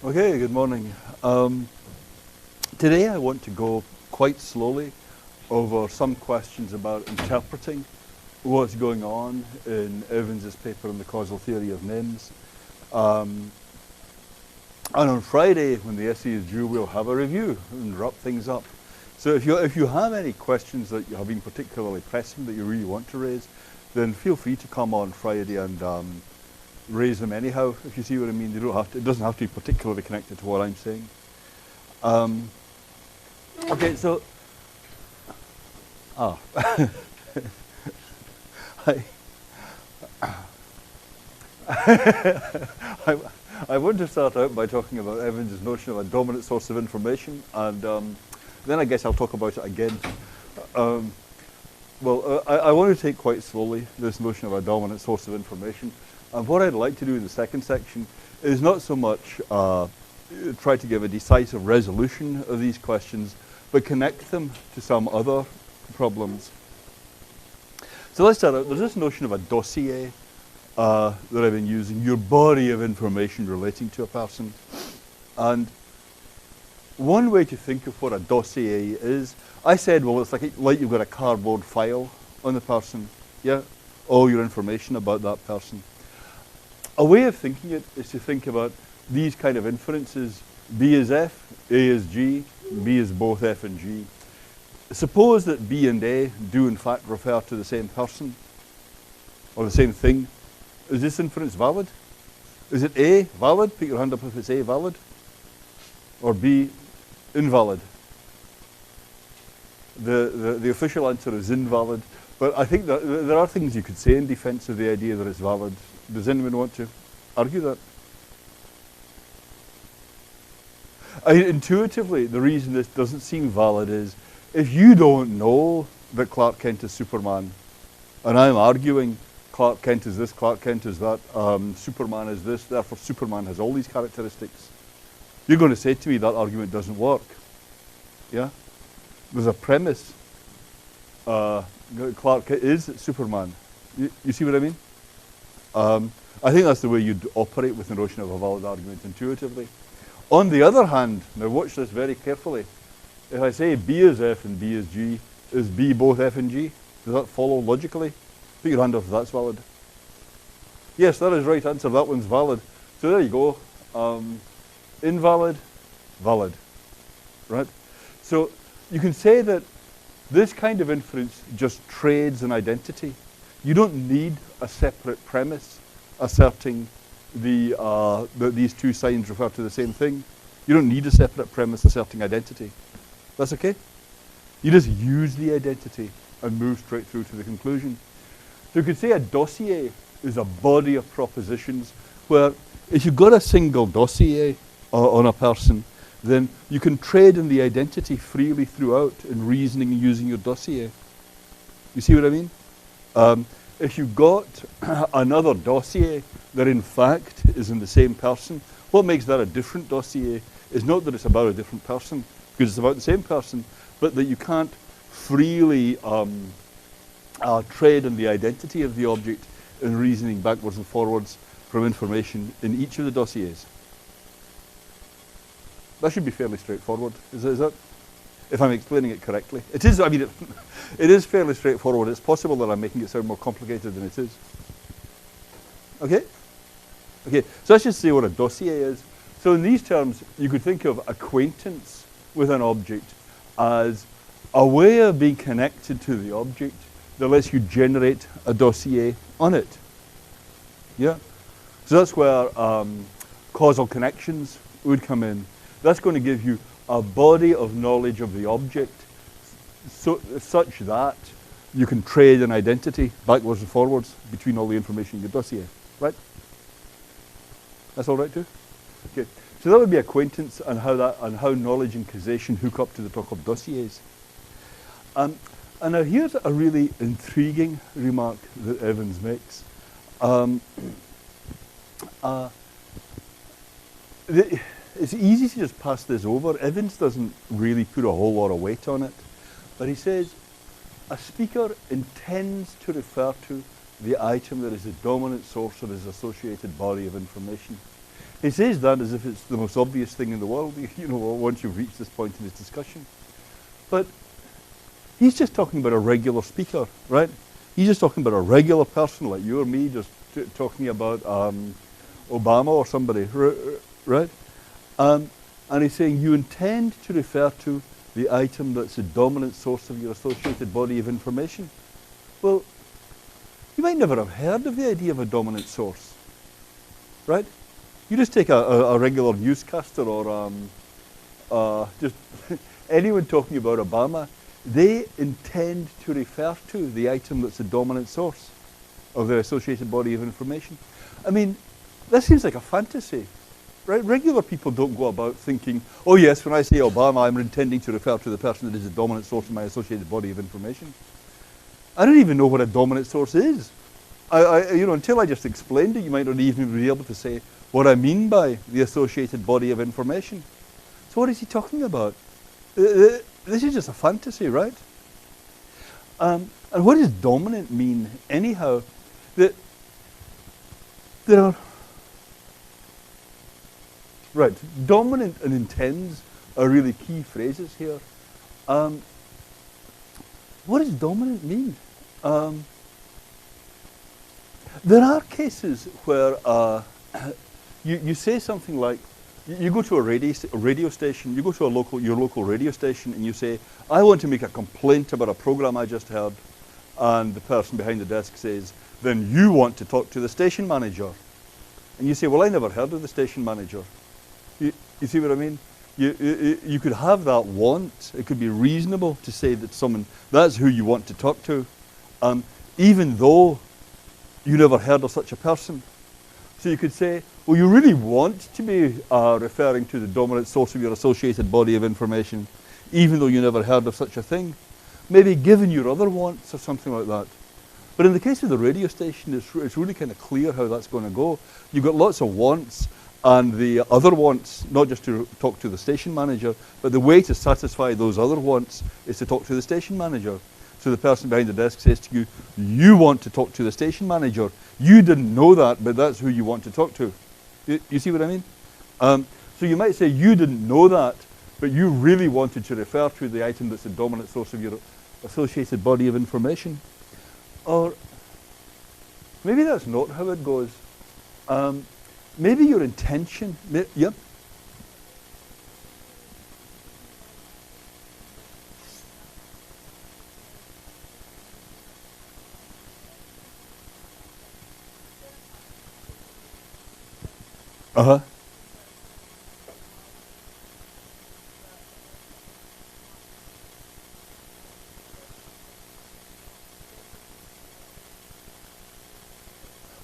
Okay, good morning. Today I want to go quite slowly over some questions about interpreting what's going on in Evans's paper on the causal theory of names. And on Friday, when the essay is due, we'll have a review and wrap things up. So if you have any questions that you have been particularly pressing that you really want to raise, then feel free to come on Friday and raise them anyhow, if you see what I mean. It doesn't have to be particularly connected to what I'm saying. Okay, so I want to start out by talking about Evans's notion of a dominant source of information, and then I guess I'll talk about it again. I want to take quite slowly this notion of a dominant source of information. And what I'd like to do in the second section is not so much try to give a decisive resolution of these questions, but connect them to some other problems. So let's start out. There's this notion of a dossier that I've been using, your body of information relating to a person. And one way to think of what a dossier is, I said, well, it's like you've got a cardboard file on the person, yeah? All your information about that person. A way of thinking it is to think about these kind of inferences. B is F, A is G, B is both F and G. Suppose that B and A do in fact refer to the same person or the same thing. Is this inference valid? Is it A valid? Put your hand up if it's A valid. Or B invalid. The official answer is invalid, but I think that there are things you could say in defense of the idea that it's valid. Does anyone want to argue that? Intuitively, the reason this doesn't seem valid is if you don't know that Clark Kent is Superman, and I'm arguing Clark Kent is this, Clark Kent is that, Superman is this, therefore Superman has all these characteristics, you're going to say to me that argument doesn't work. Yeah? There's a premise. Clark is Superman. You see what I mean? I think that's the way you'd operate with the notion of a valid argument intuitively. On the other hand, now watch this very carefully. If I say B is F and B is G, is B both F and G? Does that follow logically? Put your hand up if that's valid. Yes, that is right answer. That one's valid. So there you go. Invalid, valid. Right? So you can say that this kind of inference just trades an identity. You don't need a separate premise asserting that these two signs refer to the same thing. You don't need a separate premise asserting identity. That's okay? You just use the identity and move straight through to the conclusion. So you could say a dossier is a body of propositions where if you've got a single dossier on a person, then you can trade in the identity freely throughout in reasoning using your dossier. You see what I mean? If you've got another dossier that in fact is in the same person, what makes that a different dossier is not that it's about a different person, because it's about the same person, but that you can't freely trade in the identity of the object in reasoning backwards and forwards from information in each of the dossiers. That should be fairly straightforward. Is that? If I'm explaining it correctly. It is, I mean, it is fairly straightforward. It's possible that I'm making it sound more complicated than it is. Okay? Okay, so let's just say what a dossier is. So in these terms, you could think of acquaintance with an object as a way of being connected to the object that lets you generate a dossier on it. Yeah? So that's where causal connections would come in. That's going to give you a body of knowledge of the object such that you can trade an identity backwards and forwards between all the information in your dossier. Right? That's all right too? Okay. So that would be acquaintance and how knowledge and causation hook up to the talk of dossiers. And now here's a really intriguing remark that Evans makes. It's easy to just pass this over. Evans doesn't really put a whole lot of weight on it. But he says, a speaker intends to refer to the item that is the dominant source of his associated body of information. He says that as if it's the most obvious thing in the world, once you've reached this point in his discussion. But he's just talking about a regular speaker, right? He's just talking about a regular person like you or me, just talking about Obama or somebody, right? And he's saying you intend to refer to the item that's the dominant source of your associated body of information. Well, you might never have heard of the idea of a dominant source, right? You just take a regular newscaster or just anyone talking about Obama, they intend to refer to the item that's the dominant source of their associated body of information. I mean, that seems like a fantasy, right? Regular people don't go about thinking, oh yes, when I say Obama, I'm intending to refer to the person that is the dominant source of my associated body of information. I don't even know what a dominant source is. Until I just explained it, you might not even be able to say what I mean by the associated body of information. So what is he talking about? This is just a fantasy, right? And what does dominant mean anyhow? There are... Right, dominant and intends are really key phrases here. What does dominant mean? There are cases where you say something like, you go to a radio station, you go to your local radio station and you say, I want to make a complaint about a program I just heard, and the person behind the desk says, then you want to talk to the station manager. And you say, well, I never heard of the station manager. You see what I mean? You could have that want. It could be reasonable to say that that's who you want to talk to, even though you never heard of such a person. So you could say, well, you really want to be referring to the dominant source of your associated body of information, even though you never heard of such a thing. Maybe given your other wants or something like that. But in the case of the radio station, it's really kind of clear how that's going to go. You've got lots of wants, and the other wants, not just to talk to the station manager, but the way to satisfy those other wants is to talk to the station manager. So the person behind the desk says to you, you want to talk to the station manager. You didn't know that, but that's who you want to talk to. You see what I mean? So you might say you didn't know that, but you really wanted to refer to the item that's the dominant source of your associated body of information. Or maybe that's not how it goes. Maybe your intention, yep. Uh-huh.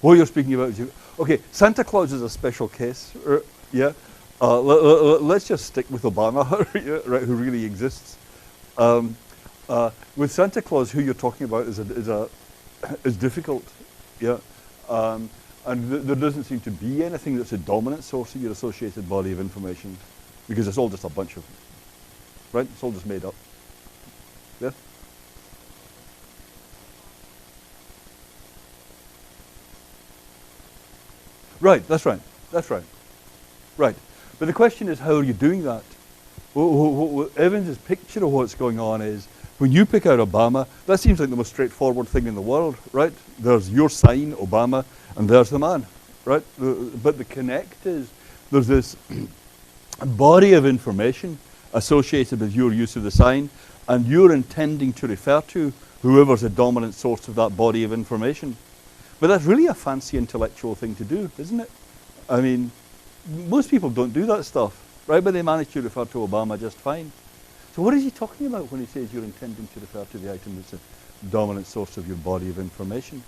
What you're speaking about is okay, Santa Claus is a special case, yeah. Let's just stick with Obama, right, who really exists. With Santa Claus, who you're talking about is difficult, yeah. And there doesn't seem to be anything that's a dominant source of your associated body of information, because it's all just a bunch of, right? It's all just made up. Yeah? Right, that's right. That's right. Right. But the question is, how are you doing that? Evans's picture of what's going on is, when you pick out Obama, that seems like the most straightforward thing in the world, right? There's your sign, Obama, and there's the man, right? But the connect is, there's this body of information associated with your use of the sign, and you're intending to refer to whoever's the dominant source of that body of information. But that's really a fancy intellectual thing to do, isn't it? I mean, most people don't do that stuff, right? But they manage to refer to Obama just fine. So what is he talking about when he says you're intending to refer to the item that's the dominant source of your body of information?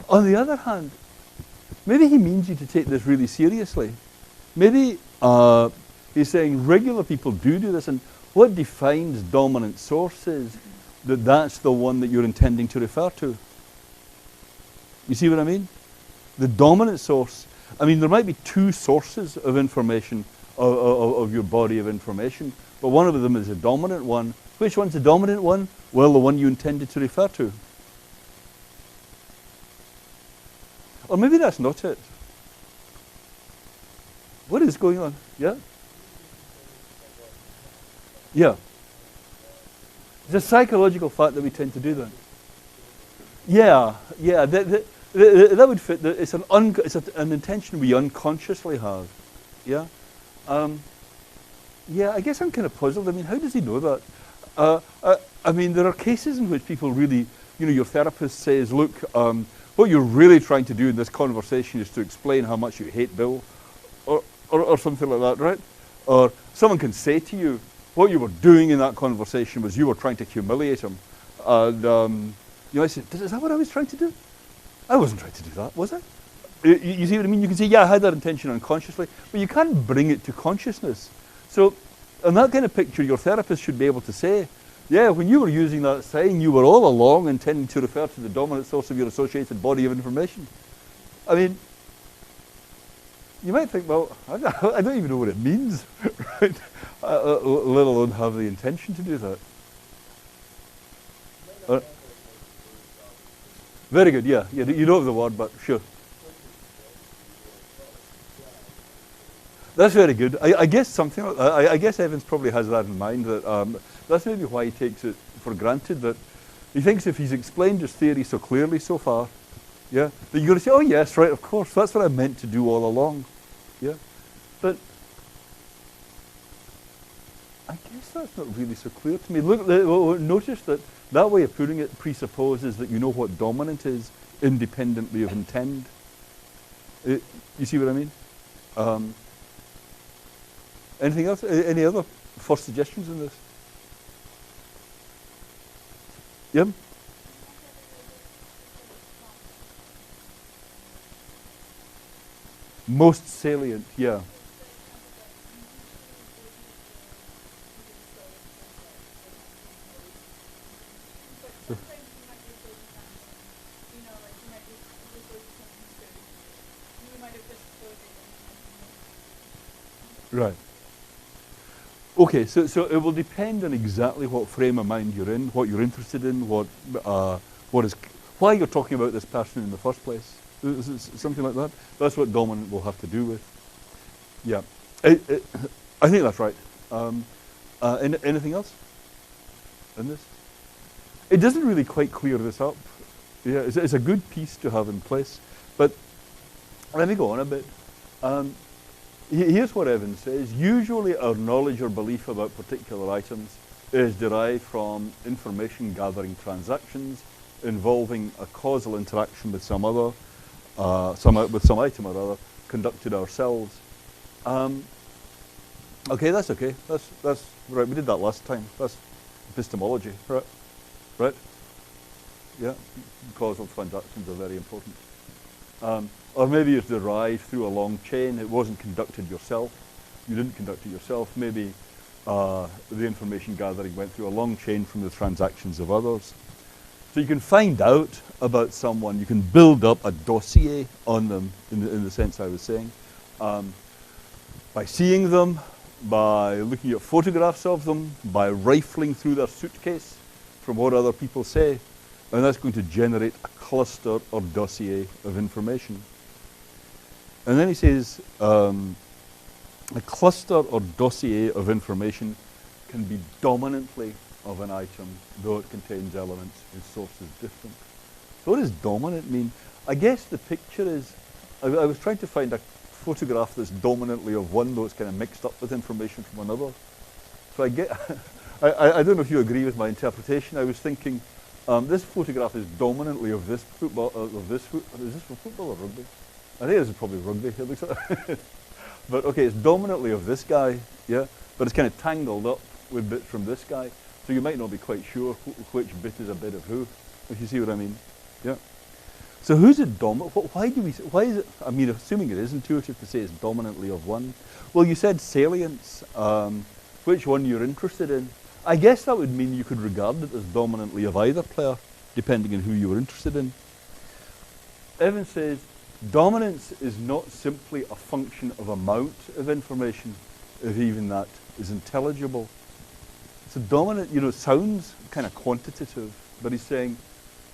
On the other hand, maybe he means you to take this really seriously. Maybe he's saying regular people do this, and what defines dominant source is that that's the one that you're intending to refer to. You see what I mean? The dominant source, I mean, there might be two sources of information, of your body of information, but one of them is a dominant one. Which one's the dominant one? Well, the one you intended to refer to. Or maybe that's not it. What is going on? Yeah? Yeah. It's a psychological fact that we tend to do that. Yeah, yeah. That would fit. It's an intention we unconsciously have. Yeah? Yeah, I guess I'm kind of puzzled. I mean, how does he know that? I mean, there are cases in which people really, your therapist says, look, what you're really trying to do in this conversation is to explain how much you hate Bill, or something like that, right? Or someone can say to you, what you were doing in that conversation was you were trying to humiliate him. And I said, is that what I was trying to do? I wasn't trying to do that, was I? You see what I mean? You can say, yeah, I had that intention unconsciously, but you can't bring it to consciousness. So in that kind of picture, your therapist should be able to say, yeah, when you were using that sign, you were all along intending to refer to the dominant source of your associated body of information. I mean, you might think, well, I don't even know what it means, right? Let alone have the intention to do that. Very good, yeah. You know the word, but sure. That's very good. I guess something like that. I guess Evans probably has that in mind, that that's maybe why he takes it for granted, that he thinks if he's explained his theory so clearly so far, yeah, that you're going to say, oh yes, right, of course, that's what I meant to do all along. Yeah, but I guess that's not really so clear to me. Look, notice that way of putting it presupposes that you know what dominant is independently of intend. You see what I mean? Anything else? Any other first suggestions in this? Yep. Most salient, yeah. Right. Okay, so it will depend on exactly what frame of mind you're in, what you're interested in, why you're talking about this person in the first place. Something like that. That's what dominant will have to do with. Yeah, I think that's right. Anything else in this? It doesn't really quite clear this up. Yeah, it's a good piece to have in place, but let me go on a bit. Here's what Evans says. Usually our knowledge or belief about particular items is derived from information gathering transactions involving a causal interaction with some item or other conducted ourselves. Okay, that's okay. That's right. We did that last time. That's epistemology, right? Right? Yeah, causal transactions are very important. Or maybe it's derived through a long chain. It wasn't conducted yourself. You didn't conduct it yourself. Maybe the information gathering went through a long chain from the transactions of others. So you can find out about someone. You can build up a dossier on them in the sense I was saying. By seeing them, by looking at photographs of them, by rifling through their suitcase from what other people say. And that's going to generate a cluster or dossier of information. And then he says, a cluster or dossier of information can be dominantly of an item, though it contains elements whose source is different. So what does dominant mean? I guess the picture is, I was trying to find a photograph that's dominantly of one, though it's kind of mixed up with information from another. So I don't know if you agree with my interpretation. I was thinking, this photograph is dominantly of this football, is this for football or rugby? I think this is probably rugby, it looks like. But okay, it's dominantly of this guy, yeah? But it's kind of tangled up with bits from this guy. So you might not be quite sure which bit is a bit of who, if you see what I mean. Yeah. So who's it dominant? Why is it, I mean, assuming it is intuitive to say it's dominantly of one. Well, you said salience, which one you're interested in. I guess that would mean you could regard it as dominantly of either player, depending on who you were interested in. Evans says, dominance is not simply a function of amount of information, if even that is intelligible. So dominant, sounds kind of quantitative, but he's saying,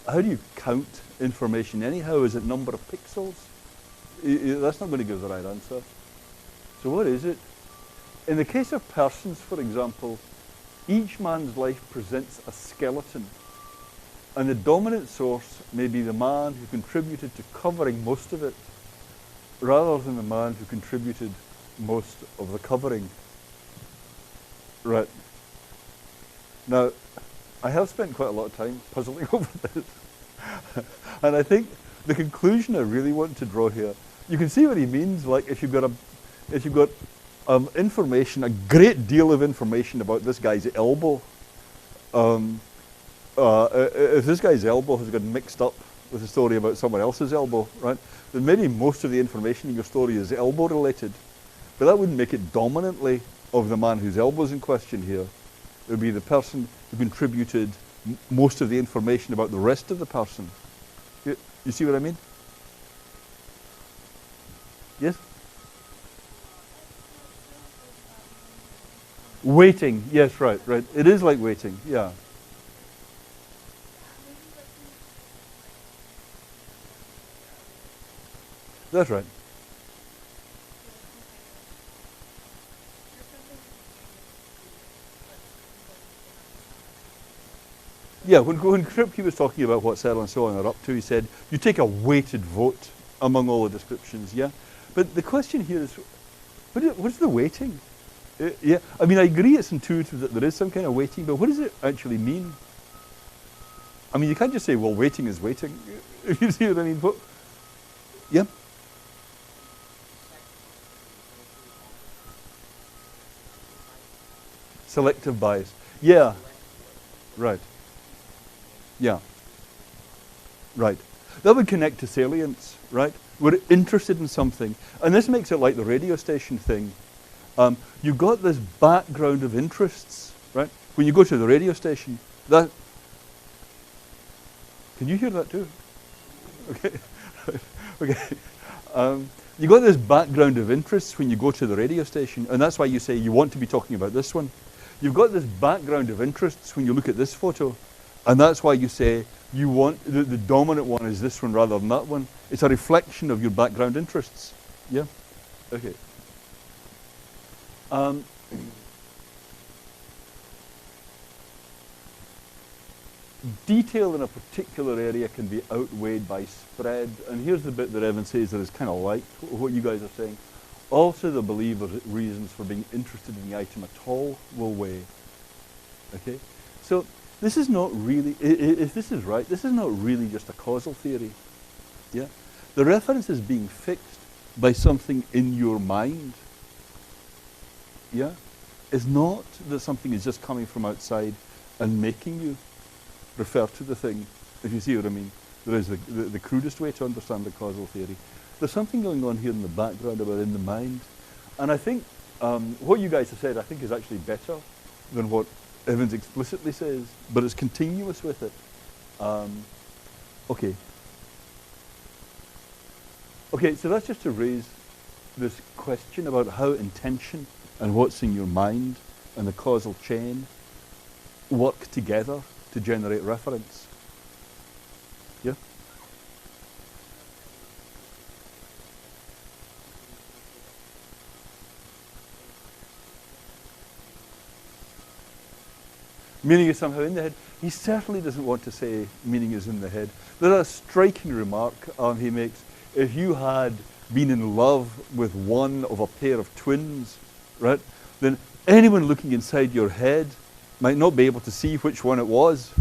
how do you count information anyhow? Is it number of pixels? That's not going to give the right answer. So what is it? In the case of persons, for example, each man's life presents a skeleton, and the dominant source may be the man who contributed to covering most of it, rather than the man who contributed most of the covering. Right. Now, I have spent quite a lot of time puzzling over this. And I think the conclusion I really want to draw here, you can see what he means. Like if you've got information, a great deal of information about this guy's elbow. If this guy's elbow has got mixed up with a story about someone else's elbow, right, then maybe most of the information in your story is elbow related. But that wouldn't make it dominantly of the man whose elbow's in question here. It would be the person who contributed most of the information about the rest of the person. You see what I mean? Yes? Waiting. Yes, right. It is like waiting, yeah. That's right. Yeah, when Kripke was talking about what Searle and so on are up to, he said, you take a weighted vote among all the descriptions, yeah? But the question here is, what's the weighting? Yeah, I mean, I agree it's intuitive that there is some kind of weighting, but what does it actually mean? I mean, you can't just say, well, waiting is waiting. If you see what I mean. But, yeah? Selective bias. Yeah. Right. Yeah. Right. That would connect to salience, right? We're interested in something. And this makes it like the radio station thing. You've got this background of interests, right? When you go to the radio station, that... Can you hear that too? Okay. Okay. You've got this background of interests when you go to the radio station, and that's why you say you want to be talking about this one. You've got this background of interests when you look at this photo, and that's why you say you want the dominant one is this one rather than that one. It's a reflection of your background interests. Yeah? Okay. Detail in a particular area can be outweighed by spread, and here's the bit that Evan says that is kind of like what you guys are saying. Also, the believer's reasons for being interested in the item at all will weigh. Okay? So, this is not really, if this is right, this is not really just a causal theory. Yeah? The reference is being fixed by something in your mind. Yeah? It's not that something is just coming from outside and making you refer to the thing, if you see what I mean. There is the crudest way to understand the causal theory. There's something going on here in the background about in the mind. And I think what you guys have said, I think, is actually better than what Evans explicitly says, but it's continuous with it. Okay. Okay, so that's just to raise this question about how intention and what's in your mind and the causal chain work together to generate reference. Yeah? Meaning is somehow in the head. He certainly doesn't want to say meaning is in the head. There's a striking remark he makes. If you had been in love with one of a pair of twins, right, then anyone looking inside your head might not be able to see which one it was.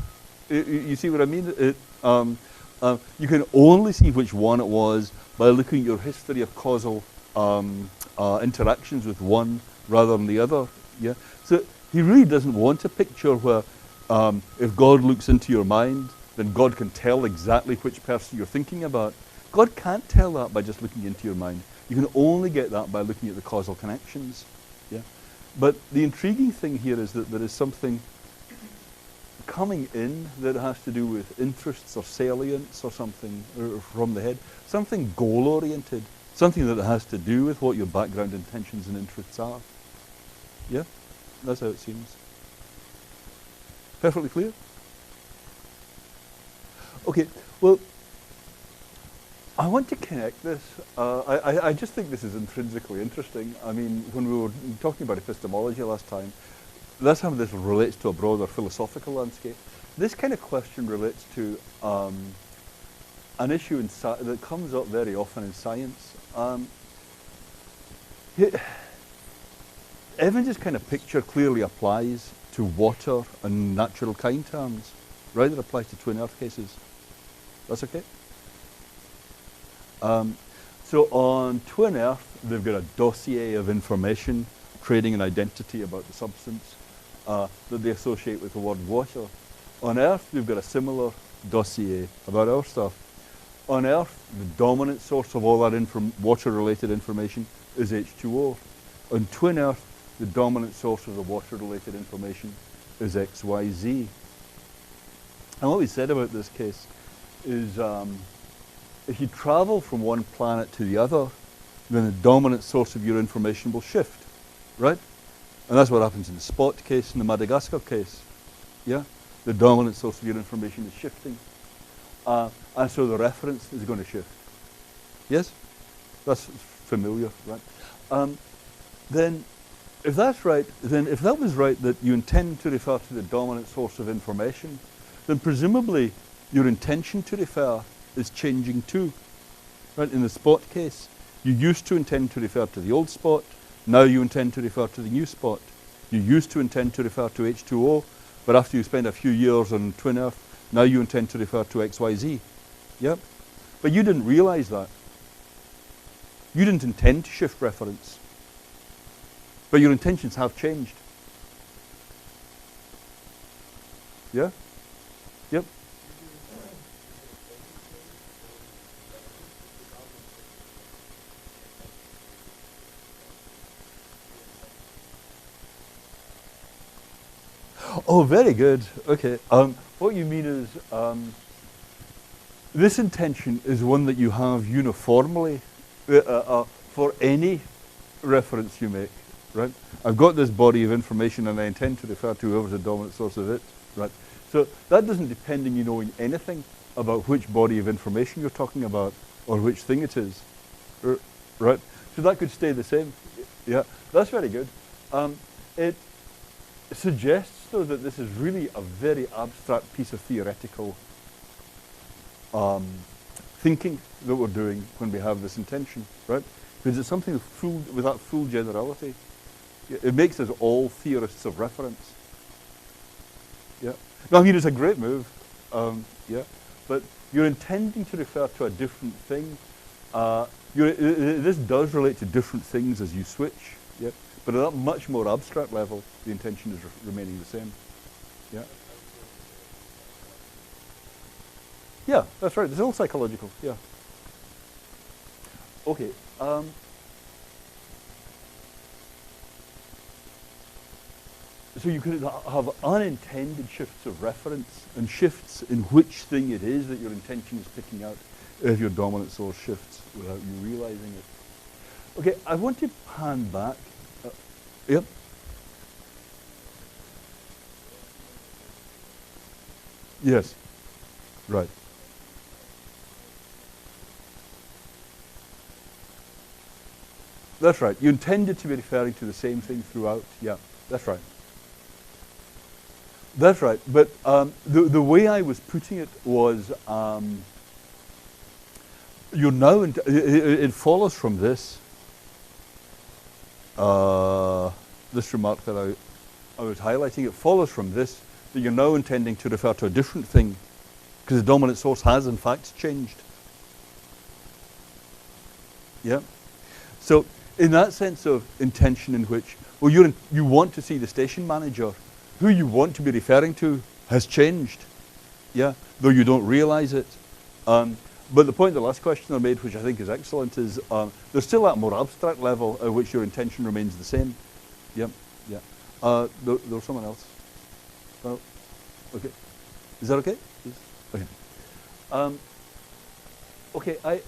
You see what I mean? You can only see which one it was by looking at your history of causal interactions with one rather than the other. Yeah. So he really doesn't want a picture where if God looks into your mind, then God can tell exactly which person you're thinking about. God can't tell that by just looking into your mind. You can only get that by looking at the causal connections. Yeah. But the intriguing thing here is that there is something coming in that has to do with interests or salience or something from the head, something goal-oriented, something that has to do with what your background intentions and interests are. Yeah? That's how it seems. Perfectly clear? Okay, well, I want to connect this. I just think this is intrinsically interesting. I mean, when we were talking about epistemology last time, that's how this relates to a broader philosophical landscape. This kind of question relates to an issue that comes up very often in science. Evans's kind of picture clearly applies to water and natural kind terms. Right? It applies to twin Earth cases. That's okay? So on twin Earth, they've got a dossier of information, creating an identity about the substance that they associate with the word water. On Earth, we've got a similar dossier about our stuff. On Earth, the dominant source of all that water-related information is H2O. On twin Earth, the dominant source of the water-related information is XYZ. And what we said about this case is if you travel from one planet to the other, then the dominant source of your information will shift, right? And that's what happens in the Spot case and the Madagascar case. Yeah? The dominant source of your information is shifting. And so the reference is going to shift. Yes? That's familiar, right? Then, if that's right, then if that was right that you intend to refer to the dominant source of information, then presumably your intention to refer is changing too. Right? In the Spot case, you used to intend to refer to the old spot, now you intend to refer to the new spot. You used to intend to refer to H2O, but after you spend a few years on twin Earth, now you intend to refer to XYZ. Yep. But you didn't realize that. You didn't intend to shift reference. But your intentions have changed. Yeah? Yep. Oh, very good. Okay. What you mean is this intention is one that you have uniformly for any reference you make, right? I've got this body of information and I intend to refer to whoever's the dominant source of it, right? So that doesn't depend on you knowing anything about which body of information you're talking about or which thing it is, right? So that could stay the same. Yeah, that's very good. It suggests, though, that this is really a very abstract piece of theoretical thinking that we're doing when we have this intention, right? Because it's something with that full generality. It makes us all theorists of reference. Yeah. No, I mean, it's a great move. Yeah. But you're intending to refer to a different thing. This does relate to different things as you switch. Yeah. But at a much more abstract level, the intention is remaining the same. Yeah. Yeah, that's right. It's all psychological. Yeah. Okay. So you could have unintended shifts of reference and shifts in which thing it is that your intention is picking out if your dominant source shifts without you realizing it. Okay, I want to pan back. Yep. Yes. Right. That's right. You intended to be referring to the same thing throughout. Yeah, that's right. That's right. But the way I was putting it was, you're now, it follows from this, this remark that I was highlighting, it follows from this that you're now intending to refer to a different thing because the dominant source has in fact changed. Yeah. So in that sense of intention in which, well, you want to see the station manager, who you want to be referring to has changed, yeah, though you don't realize it. But the point the last questioner made, which I think is excellent, is there's still that more abstract level at which your intention remains the same. Yep, yeah. There was someone else. Oh, okay. Is that okay? Yes. Okay. Okay,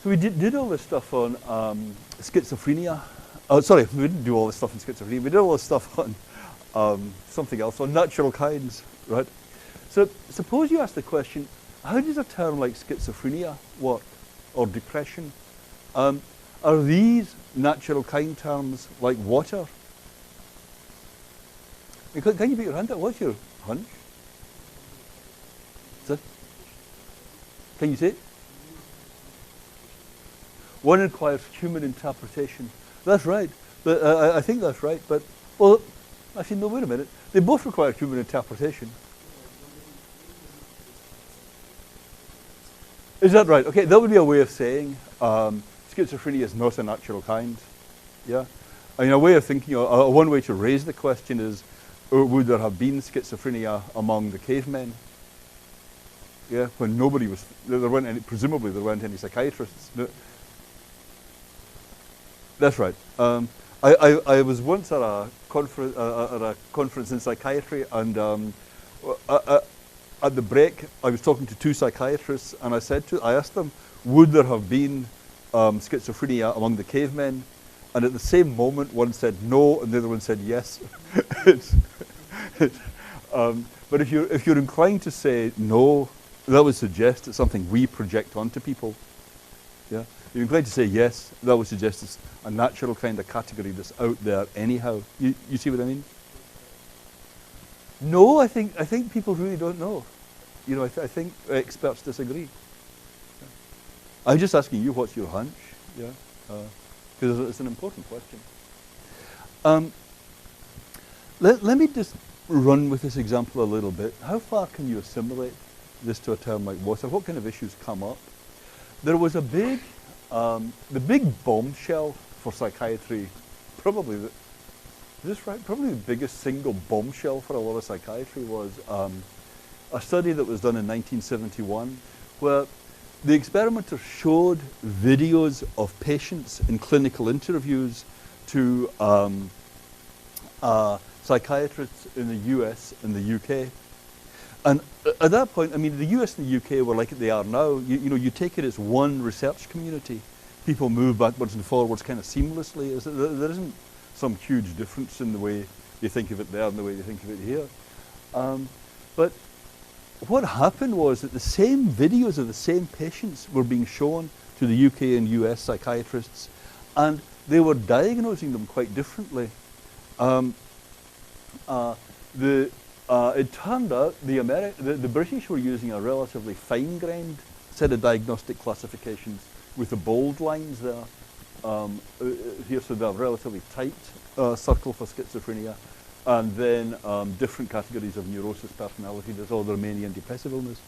so we did all this stuff on schizophrenia. Sorry, we didn't do all this stuff on schizophrenia. We did all this stuff on something else, on natural kinds, right? So suppose you ask the question, how does a term like schizophrenia work, or depression? Are these natural kind terms like water? Can you put your hand up? What's your hunch? Can you say it? One requires human interpretation. That's right. But, I think that's right. But, well, actually, no, wait a minute. They both require human interpretation. Is that right? Okay, that would be a way of saying schizophrenia is not a natural kind. Yeah? I mean, a way of thinking, one way to raise the question is, would there have been schizophrenia among the cavemen? Yeah, when nobody was, there weren't any, presumably there weren't any psychiatrists. No. That's right. I was once at a conference in psychiatry, and at the break, I was talking to two psychiatrists, and I asked them, would there have been schizophrenia among the cavemen? And at the same moment, one said no, and the other one said yes. But if you're inclined to say no, that would suggest it's something we project onto people. Yeah. If you're inclined to say yes, that would suggest it's a natural kind of category that's out there anyhow. You see what I mean? No, I think people really don't know. You know, I think experts disagree. Yeah. I'm just asking you, what's your hunch? Yeah, because it's an important question. Let me just run with this example a little bit. How far can you assimilate this to a term like water? What kind of issues come up? There was a big, the big bombshell for psychiatry, probably is this right? Probably the biggest single bombshell for a lot of psychiatry was a study that was done in 1971, where the experimenter showed videos of patients in clinical interviews to psychiatrists in the US and the UK. And at that point, I mean, the US and the UK were like they are now. You know, you take it as one research community. People move backwards and forwards kind of seamlessly. There isn't some huge difference in the way you think of it there and the way you think of it here. But what happened was that the same videos of the same patients were being shown to the UK and US psychiatrists, and they were diagnosing them quite differently. It turned out the British were using a relatively fine-grained set of diagnostic classifications with the bold lines there. Here, so they're relatively tight circle for schizophrenia, and then different categories of neurosis, personality disorder, mania, and depressive illness.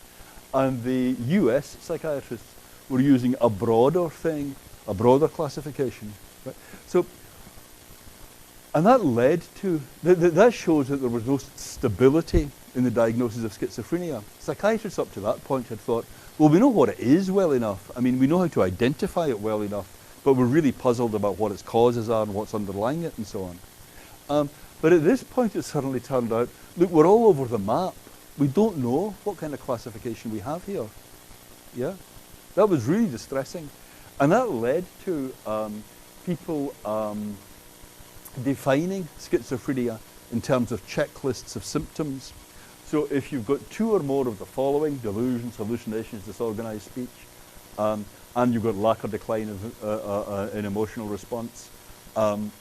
And the US psychiatrists were using a broader thing, a broader classification. Right? So, and that led to, that shows that there was no stability in the diagnosis of schizophrenia. Psychiatrists up to that point had thought, well, we know what it is well enough. I mean, we know how to identify it well enough, but we're really puzzled about what its causes are and what's underlying it and so on. But at this point, it suddenly turned out, look, we're all over the map. We don't know what kind of classification we have here. Yeah? That was really distressing. And that led to people defining schizophrenia in terms of checklists of symptoms. So if you've got two or more of the following, delusions, hallucinations, disorganized speech, and you've got lack or decline of in emotional response, and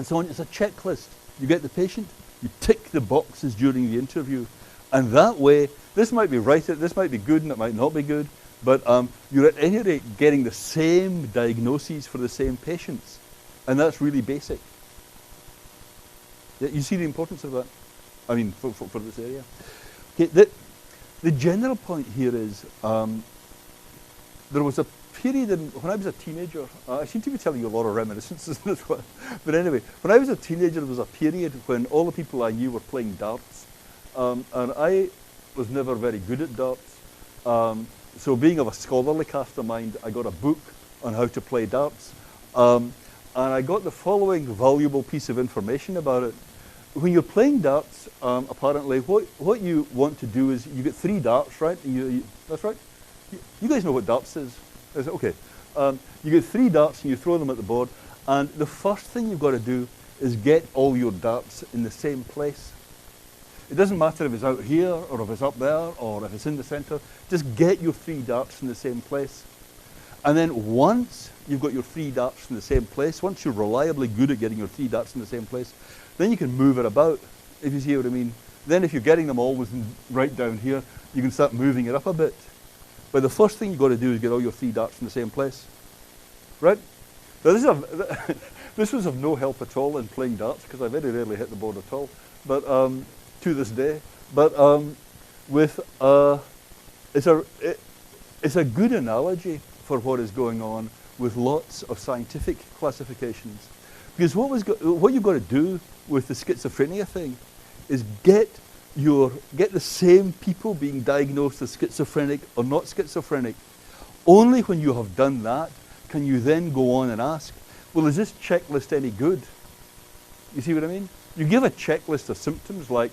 so on, it's a checklist. You get the patient, you tick the boxes during the interview, and that way, this might be right, this might be good and it might not be good, but you're at any rate getting the same diagnoses for the same patients. And that's really basic. Yeah, you see the importance of that? I mean, for this area. Okay, the general point here is, there was a period when I was a teenager, I seem to be telling you a lot of reminiscences in this one, but anyway, when I was a teenager, there was a period when all the people I knew were playing darts, and I was never very good at darts, so being of a scholarly cast of mind, I got a book on how to play darts, and I got the following valuable piece of information about it. When you're playing darts, apparently, what you want to do is you get 3 darts, right? And that's right? You guys know what darts is? Okay. You get 3 darts and you throw them at the board, and the first thing you've got to do is get all your darts in the same place. It doesn't matter if it's out here or if it's up there or if it's in the center. Just get your 3 darts in the same place. And then once you've got your 3 darts in the same place, once you're reliably good at getting your 3 darts in the same place, then you can move it about, if you see what I mean. Then if you're getting them always right down here, you can start moving it up a bit. But the first thing you've got to do is get all your 3 darts in the same place. Right? Now this was of no help at all in playing darts, because I very rarely hit the board at all, but to this day. But it's a good analogy for what is going on with lots of scientific classifications. Because what you've got to do with the schizophrenia thing is get the same people being diagnosed as schizophrenic or not schizophrenic. Only when you have done that can you then go on and ask, well, is this checklist any good? You see what I mean? You give a checklist of symptoms like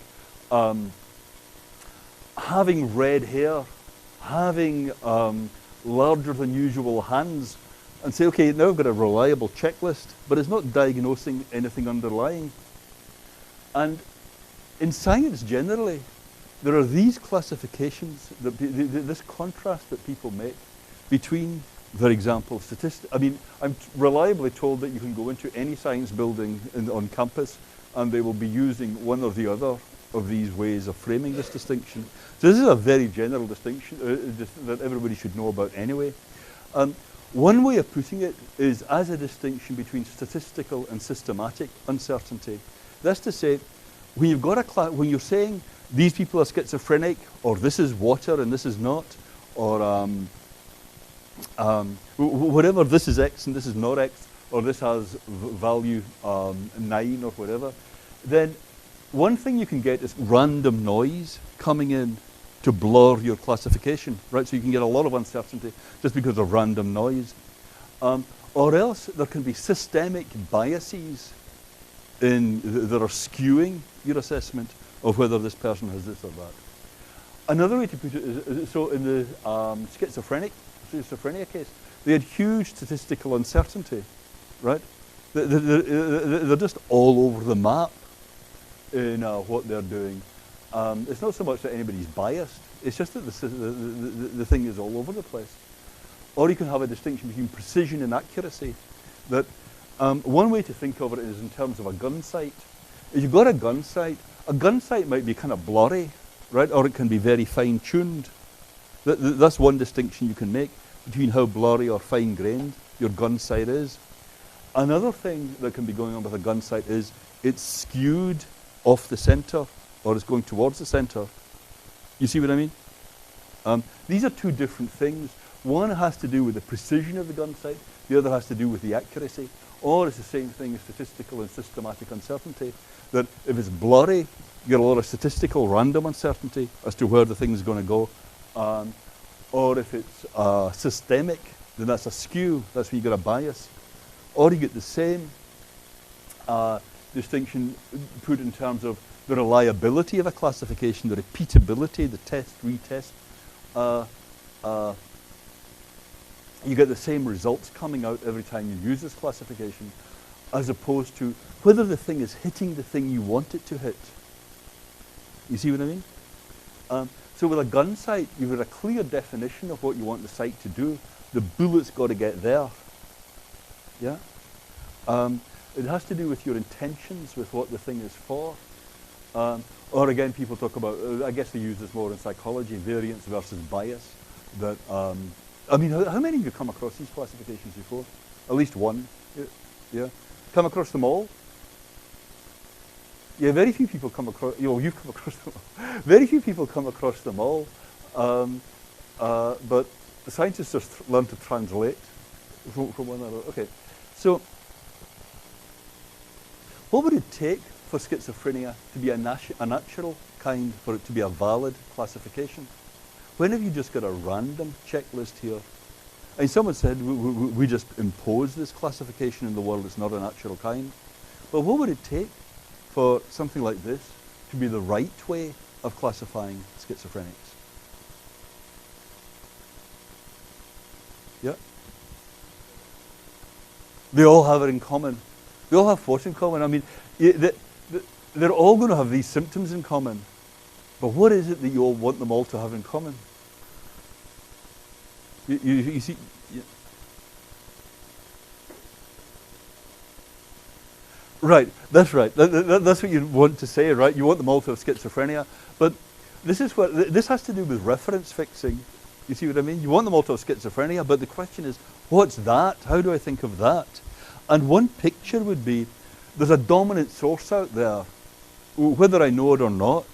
having red hair, having larger than usual hands, and say, okay, now I've got a reliable checklist, but it's not diagnosing anything underlying. And in science generally, there are these classifications, this contrast that people make between, for example, statistics. I mean, I'm reliably told that you can go into any science building on campus and they will be using one or the other of these ways of framing this distinction. So this is a very general distinction that everybody should know about anyway. One way of putting it is as a distinction between statistical and systematic uncertainty. That's to say, when you've got when you're saying these people are schizophrenic, or this is water and this is not, or whatever, this is X and this is not X, or this has value 9 or whatever, then one thing you can get is random noise coming in to blur your classification, right? So you can get a lot of uncertainty just because of random noise. Or else there can be systemic biases that are skewing your assessment of whether this person has this or that. Another way to put it is, so in the schizophrenia case, they had huge statistical uncertainty, right? They're just all over the map in what they're doing. It's not so much that anybody's biased, it's just that the thing is all over the place. Or you can have a distinction between precision and accuracy. That one way to think of it is in terms of a gun sight. If you've got a gun sight might be kind of blurry, right? Or it can be very fine-tuned. That's one distinction you can make between how blurry or fine-grained your gun sight is. Another thing that can be going on with a gun sight is it's skewed off the center, or it's going towards the center. You see what I mean? These are two different things. One has to do with the precision of the gun sight, the other has to do with the accuracy. Or it's the same thing as statistical and systematic uncertainty, that if it's blurry, you get a lot of statistical random uncertainty as to where the thing's going to go. Or if it's systemic, then that's a skew, that's where you get a bias. Or you get the same distinction put in terms of the reliability of a classification, the repeatability, the test, retest. You get the same results coming out every time you use this classification, as opposed to whether the thing is hitting the thing you want it to hit. You see what I mean? So with a gun sight, you've got a clear definition of what you want the sight to do. The bullet's got to get there. Yeah? It has to do with your intentions, with what the thing is for. Or again, people talk about, I guess they use this more in psychology, variance versus bias. That I mean, how many of you come across these classifications before? At least one. Yeah. Come across them all? Yeah, very few people come across, you've come across them all. Very few people come across them all. But the scientists just learn to translate from one another. Okay. So, what would it take for schizophrenia to be a natural kind, for it to be a valid classification? When have you just got a random checklist here? And someone said, we just impose this classification in the world, it's not a natural kind. But what would it take for something like this to be the right way of classifying schizophrenics? Yeah? They all have it in common. They all have what in common? I mean, they're all going to have these symptoms in common. But what is it that you all want them all to have in common? You see... Right, that's right. That's what you want to say, right? You want them all to have schizophrenia. But this has to do with reference fixing. You see what I mean? You want them all to have schizophrenia, but the question is, what's that? How do I think of that? And one picture would be, there's a dominant source out there, whether I know it or not.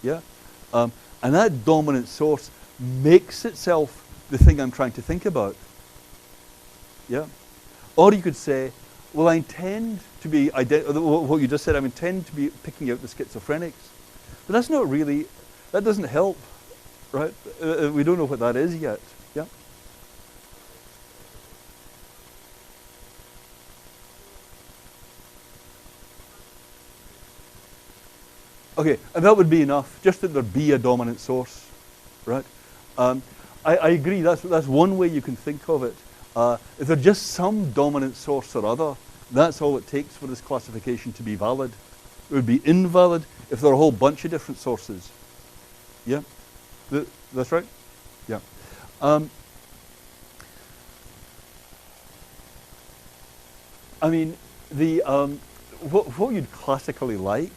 Yeah? And that dominant source makes itself the thing I'm trying to think about. Yeah? Or you could say, well, I intend to be, what you just said, I intend to be picking out the schizophrenics. But that's not really, that doesn't help, right? We don't know what that is yet. Yeah? Okay, and that would be enough, just that there be a dominant source, right? I agree, that's one way you can think of it. If there's just some dominant source or other, that's all it takes for this classification to be valid. It would be invalid if there are a whole bunch of different sources. Yeah? That's right? Yeah. I mean, what you'd classically like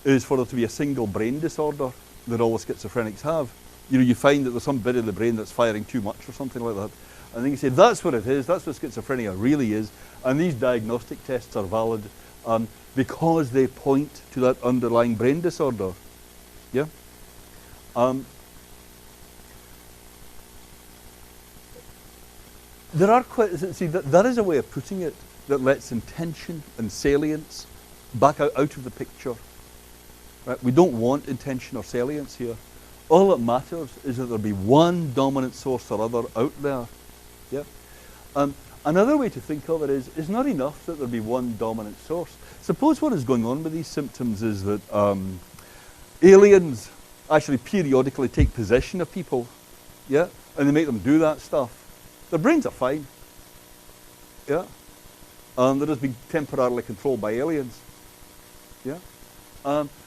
is for there to be a single brain disorder that all the schizophrenics have. You know, you find that there's some bit of the brain that's firing too much or something like that. And then you say, that's what it is, that's what schizophrenia really is, and these diagnostic tests are valid because they point to that underlying brain disorder. Yeah? There are that is a way of putting it that lets intention and salience back out of the picture. Right? We don't want intention or salience here. All that matters is that there be one dominant source or other out there. Yeah. Another way to think of it is, it's not enough that there be one dominant source. Suppose what is going on with these symptoms is that aliens actually periodically take possession of people, yeah, and they make them do that stuff. Their brains are fine, yeah. They're just being temporarily controlled by aliens, yeah.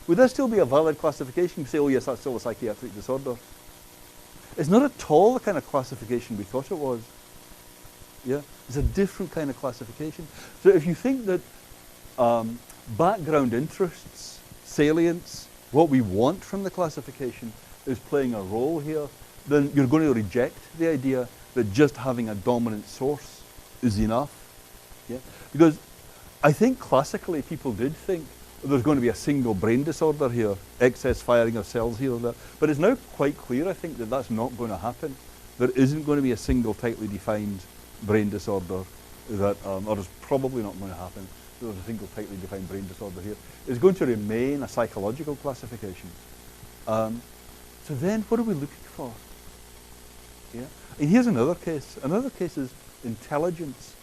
Would that still be a valid classification? You say, oh yes, that's still a psychiatric disorder. It's not at all the kind of classification we thought it was. Yeah, it's a different kind of classification. So if you think that background interests, salience, what we want from the classification is playing a role here, then you're going to reject the idea that just having a dominant source is enough. Yeah, because I think classically people did think there's going to be a single brain disorder here, excess firing of cells here or there. But it's now quite clear, I think, that that's not going to happen. There isn't going to be a single tightly defined brain disorder that, or it's probably not going to happen. There's a single tightly defined brain disorder here. It's going to remain a psychological classification. So then, what are we looking for? Yeah. And here's another case. Another case is intelligence.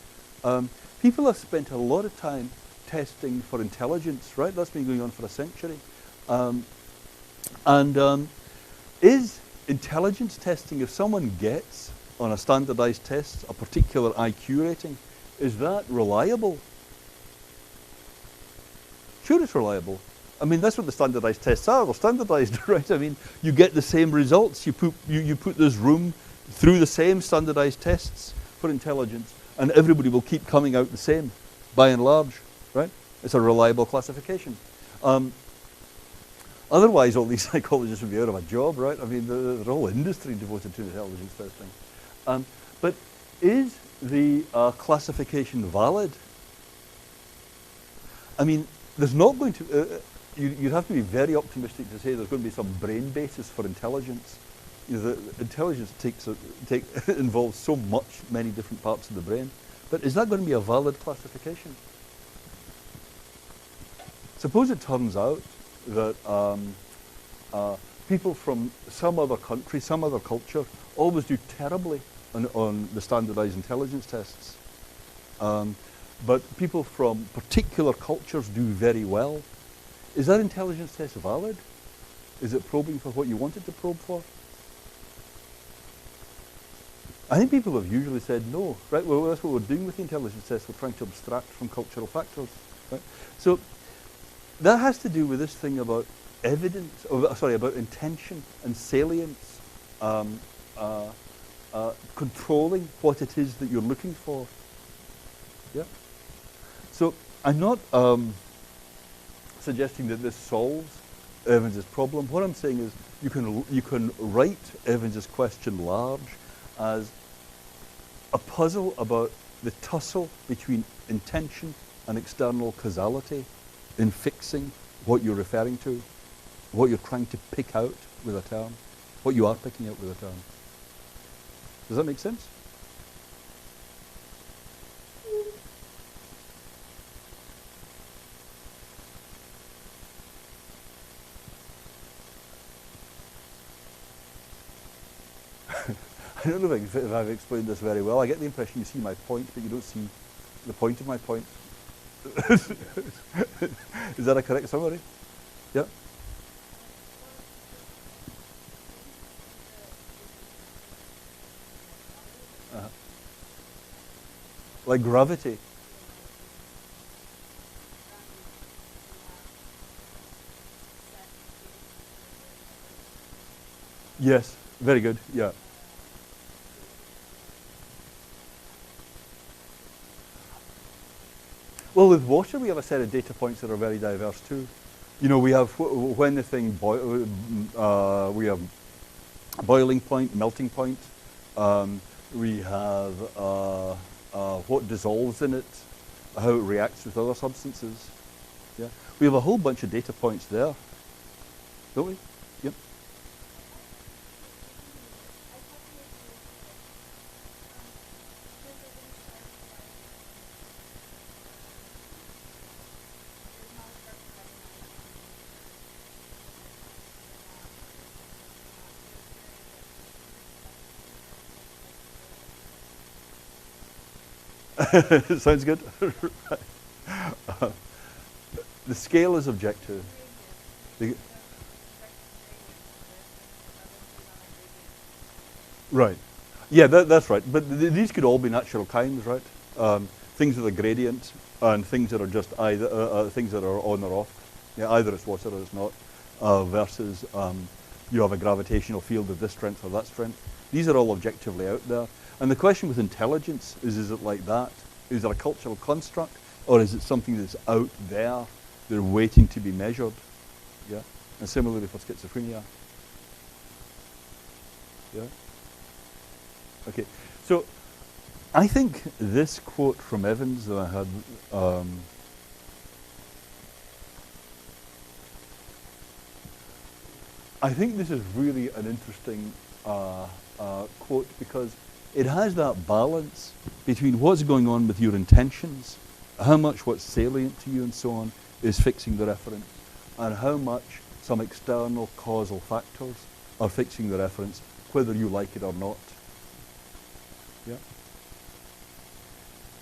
People have spent a lot of time testing for intelligence, right? That's been going on for a century. Is intelligence testing, if someone gets on a standardized test a particular IQ rating, is that reliable? Sure, it's reliable. I mean, that's what the standardized tests are. They're standardized, right? I mean, you get the same results. You put this room through the same standardized tests for intelligence, and everybody will keep coming out the same, by and large, right? It's a reliable classification. Otherwise, all these psychologists would be out of a job, right? I mean, there's a whole industry devoted to intelligence testing. But is the classification valid? I mean, there's not going to, you'd have to be very optimistic to say there's going to be some brain basis for intelligence. You know, the intelligence involves so many different parts of the brain. But is that going to be a valid classification? Suppose it turns out that people from some other country, some other culture, always do terribly on the standardized intelligence tests. But people from particular cultures do very well. Is that intelligence test valid? Is it probing for what you want it to probe for? I think people have usually said no, right? Well, that's what we're doing with the intelligence test. We're trying to abstract from cultural factors, right? So that has to do with this thing about evidence, about intention and salience, um, controlling what it is that you're looking for. Yeah. So I'm not suggesting that this solves Evans's problem. What I'm saying is you can write Evans's question large as a puzzle about the tussle between intention and external causality in fixing what you're referring to, what you're trying to pick out with a term, what you are picking out with a term. Does that make sense? I don't know if I've explained this very well. I get the impression you see my point, but you don't see the point of my point. Is that a correct summary? Yeah. Uh-huh. Like gravity. Yes, very good. Yeah. Well, with water, we have a set of data points that are very diverse too. You know, we have when the thing we have boiling point, melting point. We have what dissolves in it, how it reacts with other substances. Yeah, we have a whole bunch of data points there, don't we? Yep. Sounds good. The scale is objective. The, right. Yeah, that's right. But these could all be natural kinds, right? Things with a gradient and things that are just either things that are on or off. Yeah, either it's water or it's not. Versus you have a gravitational field of this strength or that strength. These are all objectively out there. And the question with intelligence is it like that? Is it a cultural construct, or is it something that's out there, they're waiting to be measured? Yeah. And similarly for schizophrenia. Yeah. Okay. So I think this quote from Evans that I had, I think this is really an interesting quote because it has that balance between what's going on with your intentions, how much what's salient to you and so on is fixing the reference, and how much some external causal factors are fixing the reference, whether you like it or not. Yeah.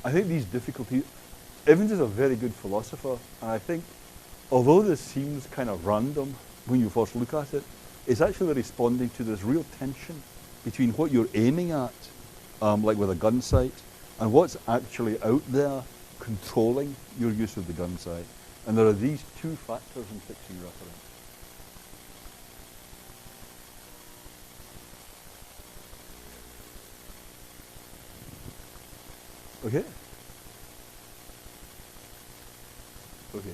I think these difficulties, Evans is a very good philosopher, and I think although this seems kind of random when you first look at it, it's actually responding to this real tension between what you're aiming at, like with a gun sight, and what's actually out there controlling your use of the gun sight. And there are these two factors in fixing reference. Okay? Okay.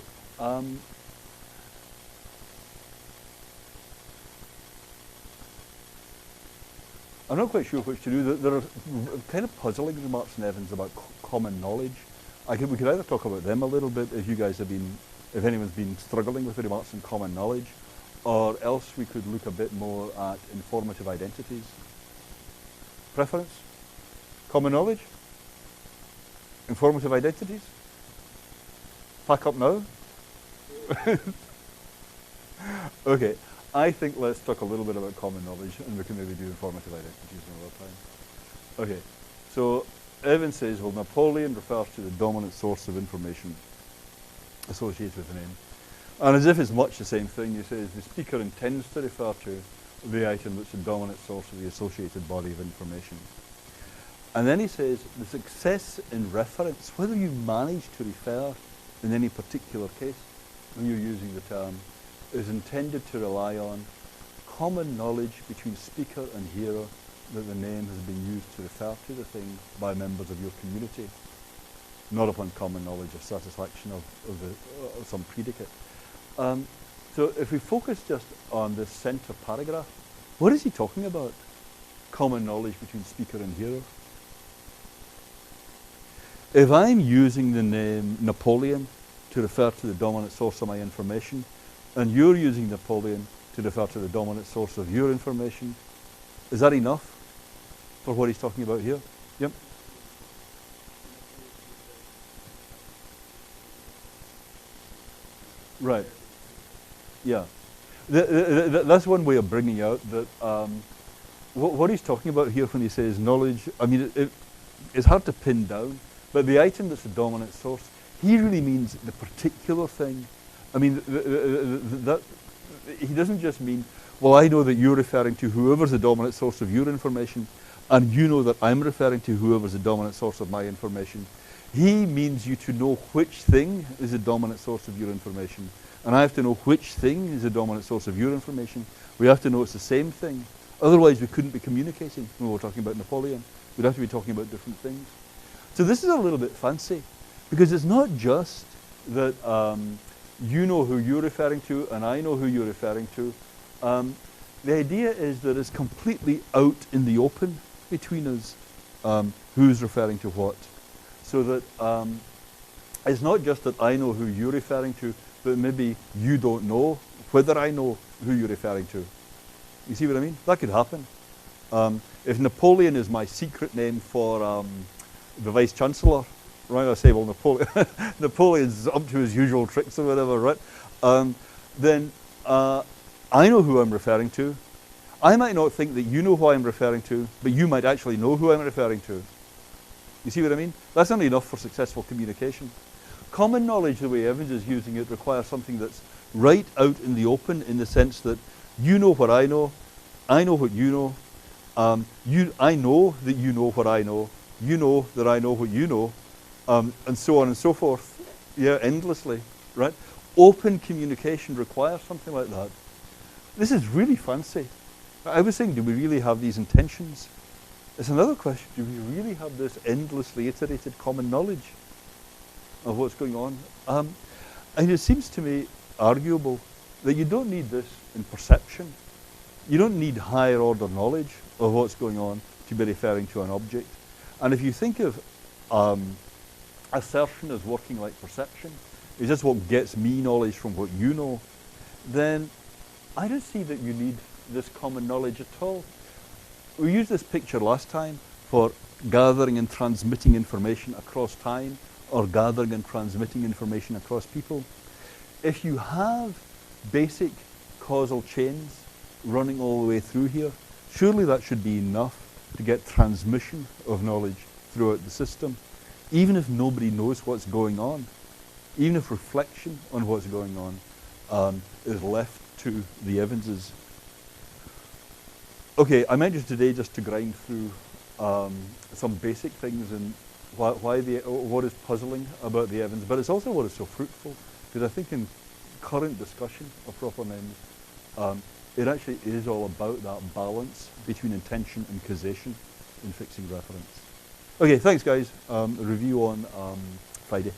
I'm not quite sure which to do. There are kind of puzzling remarks in Evans about common knowledge. We could either talk about them a little bit if you guys have been, if anyone's been struggling with the remarks on common knowledge, or else we could look a bit more at informative identities. Preference? Common knowledge? Informative identities? Pack up now? Okay. I think let's talk a little bit about common knowledge, and we can maybe do informative identities another time. Okay, so Evans says, well, Napoleon refers to the dominant source of information associated with the name. And as if it's much the same thing, he says, the speaker intends to refer to the item that's the dominant source of the associated body of information. And then he says, the success in reference, whether you manage to refer in any particular case when you're using the term, is intended to rely on common knowledge between speaker and hearer that the name has been used to refer to the thing by members of your community, not upon common knowledge or satisfaction of some predicate. So if we focus just on this center paragraph, what is he talking about? Common knowledge between speaker and hearer. If I'm using the name Napoleon to refer to the dominant source of my information, and you're using Napoleon to refer to the dominant source of your information, is that enough for what he's talking about here? Yep. Right. Yeah. That's one way of bringing out that what he's talking about here when he says knowledge, I mean, it's hard to pin down, but the item that's the dominant source, he really means the particular thing. I mean, that he doesn't just mean, well, I know that you're referring to whoever's the dominant source of your information, and you know that I'm referring to whoever's the dominant source of my information. He means you to know which thing is the dominant source of your information. And I have to know which thing is the dominant source of your information. We have to know it's the same thing. Otherwise, we couldn't be communicating when we're talking about Napoleon. We'd have to be talking about different things. So this is a little bit fancy, because it's not just that you know who you're referring to and I know who you're referring to. The idea is that it's completely out in the open between us who's referring to what. So that it's not just that I know who you're referring to, but maybe you don't know whether I know who you're referring to. You see what I mean? That could happen. If Napoleon is my secret name for the Vice Chancellor, right? I say, well, Napoleon's up to his usual tricks or whatever, right? Then I know who I'm referring to. I might not think that you know who I'm referring to, but you might actually know who I'm referring to. You see what I mean? That's not enough for successful communication. Common knowledge, the way Evans is using it, requires something that's right out in the open, in the sense that you know what I know what you know, I know that you know what I know, you know that I know what you know, and so on and so forth, yeah, endlessly, right? Open communication requires something like that. This is really fancy. I was saying, do we really have these intentions? It's another question, do we really have this endlessly iterated common knowledge of what's going on? And it seems to me arguable that you don't need this in perception. You don't need higher order knowledge of what's going on to be referring to an object. And if you think of assertion as working like perception, is this what gets me knowledge from what you know, then I don't see that you need this common knowledge at all. We used this picture last time for gathering and transmitting information across time, or gathering and transmitting information across people. If you have basic causal chains running all the way through here, surely that should be enough to get transmission of knowledge throughout the system, even if nobody knows what's going on, even if reflection on what's going on is left to the Evanses. Okay, I mentioned today just to grind through some basic things and what is puzzling about the Evans, but it's also what is so fruitful, because I think in current discussion of proper names, it actually is all about that balance between intention and causation in fixing reference. Okay, thanks guys. A review on Friday.